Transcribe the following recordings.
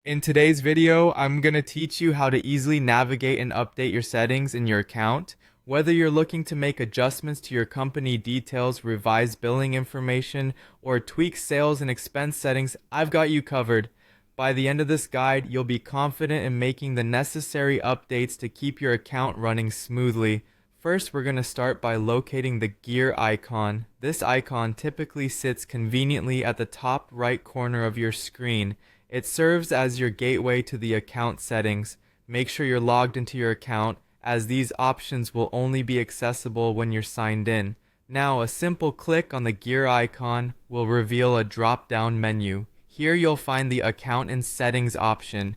In today's video, I'm going to teach you how to easily navigate and update your settings in your account. Whether you're looking to make adjustments to your company details, revise billing information, or tweak sales and expense settings, I've got you covered. By the end of this guide, you'll be confident in making the necessary updates to keep your account running smoothly. First, we're going to start by locating the gear icon. This icon typically sits conveniently at the top right corner of your screen. It serves as your gateway to the account settings. Make sure you're logged into your account, as these options will only be accessible when you're signed in. Now, a simple click on the gear icon will reveal a drop-down menu. Here you'll find the Account and Settings option.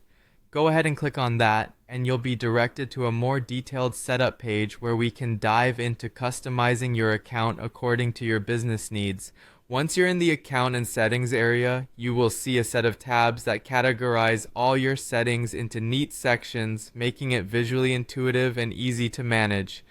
Go ahead and click on that, and you'll be directed to a more detailed setup page where we can dive into customizing your account according to your business needs. Once you're in the Account and Settings area, you will see a set of tabs that categorize all your settings into neat sections, making it visually intuitive and easy to manage.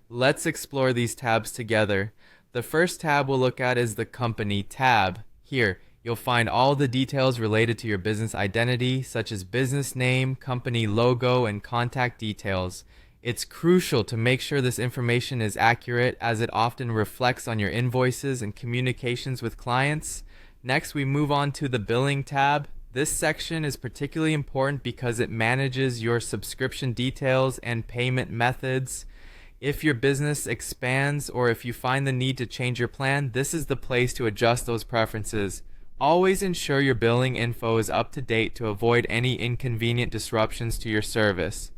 Let's explore these tabs together. The first tab we'll look at is the Company tab. Here, you'll find all the details related to your business identity, such as business name, company logo, and contact details. It's crucial to make sure this information is accurate, as it often reflects on your invoices and communications with clients. Next, we move on to the Billing tab. This section is particularly important because it manages your subscription details and payment methods. If your business expands or if you find the need to change your plan, this is the place to adjust those preferences. Always ensure your billing info is up to date to avoid any inconvenient disruptions to your service.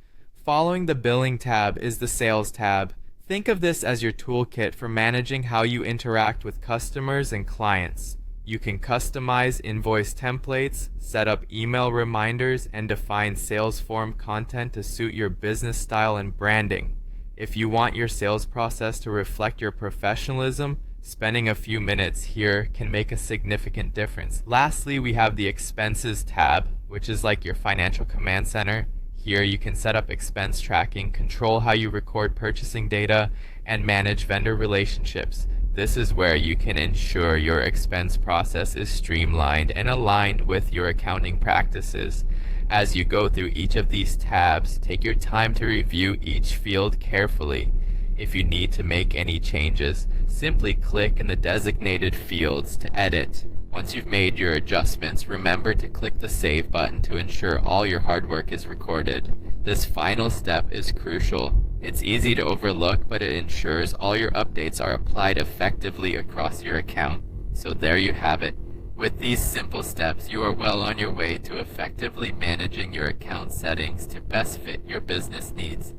Following the Billing tab is the Sales tab. Think of this as your toolkit for managing how you interact with customers and clients. You can customize invoice templates, set up email reminders, and define sales form content to suit your business style and branding. If you want your sales process to reflect your professionalism, spending a few minutes here can make a significant difference. Lastly, we have the Expenses tab, which is like your financial command center. Here you can set up expense tracking, control how you record purchasing data, and manage vendor relationships. This is where you can ensure your expense process is streamlined and aligned with your accounting practices. As you go through each of these tabs, take your time to review each field carefully. If you need to make any changes, simply click in the designated fields to edit. Once you've made your adjustments, remember to click the Save button to ensure all your hard work is recorded. This final step is crucial. It's easy to overlook, but it ensures all your updates are applied effectively across your account. So there you have it. With these simple steps, you are well on your way to effectively managing your account settings to best fit your business needs.